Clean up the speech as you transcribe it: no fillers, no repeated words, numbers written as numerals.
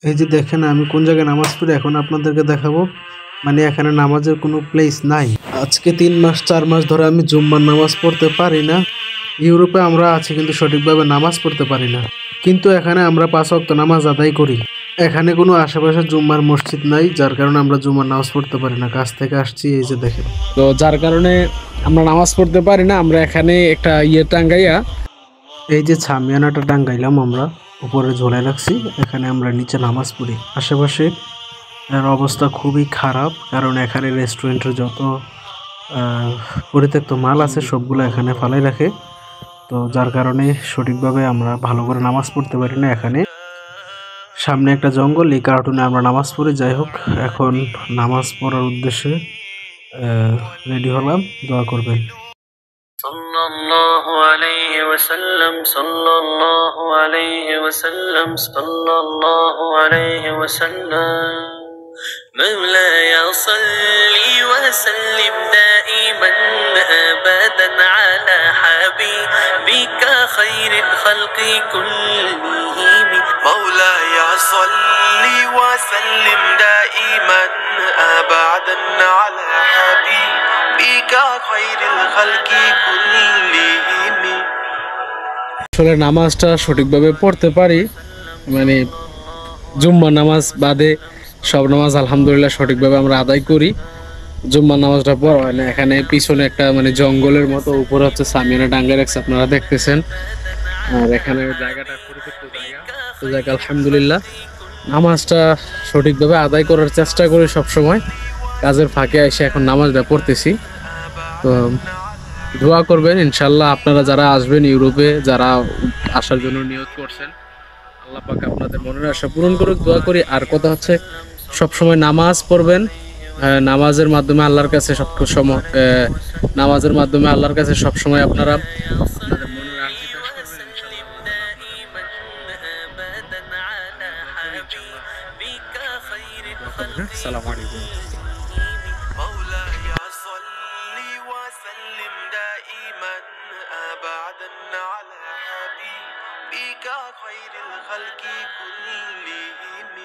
এই যে দেখেন আমি কোন জায়গায় নামাজ পড়ি এখন আপনাদেরকে দেখাবো। মানে এখানে নামাজের কোনো প্লেস নাই। আজকে 3 মাস 4 মাস ধরে আমি জুম্মার নামাজ পড়তে পারি না। ইউরোপে আমরা আছি কিন্তু সঠিকভাবে নামাজ পড়তে পারি না। কিন্তু এখানে আমরা 5 ওয়াক্ত নামাজ আদায় করি। এখানে কোনো আশেপাশে জুম্মার মসজিদ নাই, যার কারণে আমরা জুম্মার নামাজ পড়তে পারি না। কাছ থেকে আসছি, এই যে দেখেন। তো যার কারণে আমরা নামাজ পড়তে পারি না। আমরা এখানে একটা টাঙ্গাইয়া এই যে ছামিয়ানাটা টাঙ্গাইলাম আমরা, উপরে ঝোলাই রাখছি, এখানে আমরা নিচে নামাজ পড়ি। আশেপাশে এর অবস্থা খুবই খারাপ, কারণ এখানে রেস্টুরেন্টের যত পরিত্যক্ত মাল আছে সবগুলো এখানে ফালাই রাখে। তো যার কারণে সঠিকভাবে আমরা ভালো করে নামাজ পড়তে পারি না। এখানে সামনে একটা জঙ্গল, এই কার্টুনে আমরা নামাজ পড়ি। যাই হোক, এখন নামাজ পড়ার উদ্দেশ্যে রেডি হলাম, দোয়া করবেন। সাল্লাল্লাহু আলাইহি ওয়াসাল্লাম সাল্লাল্লাহু আলাইহি ওয়াসাল্লাম সাল্লাল্লাহু আলাইহি ওয়াসাল্লাম مولاي صل وسلم دائما ابدا على حبيبك خير الخلق كلهم مولاي صل وسلم دائما ابدا على حبيبك خير الخلق كلهم আসলে নামাজটা সঠিকভাবে পড়তে পারি, মানে জুম্মা নামাজ বাদে সব নামাজ আলহামদুলিল্লাহ সঠিকভাবে আমরা আদায় করি। জুম্মার নামাজটা পড়া হয় না। এখানে পিছনে একটা মানে জঙ্গলের মতো, উপরে হচ্ছে সামিয়ানা ডাঙ্গা রাখছে, আপনারা দেখতেছেন। আর এখানে জায়গাটা পরিত্যক্ত জায়গা। তো যাক আলহামদুলিল্লাহ নামাজটা সঠিকভাবে আদায় করার চেষ্টা করি সব সময়। কাজের ফাঁকে এসে এখন নামাজটা পড়তেছি। তো দোয়া করবেন ইনশাল্লাহ, আপনারা যারা আসবেন ইউরোপে, যারা আসার জন্য নিয়ত করছেন, আল্লাহ পাক আপনাদের মনের আশা পূরণ করুক, দোয়া করি। আর কথা হচ্ছে সবসময় নামাজ পড়বেন। নামাজের মাধ্যমে আল্লাহর কাছে নামাজের মাধ্যমে আল্লাহর কাছে সবসময় আপনারা আপনাদের মনের আর্জি পেশ করবেন। ইনশাআল্লাহ আসসালামু আলাইকুম। مولاي صل وسلم دائما ابدا على حبيبك خير الخلق كلهم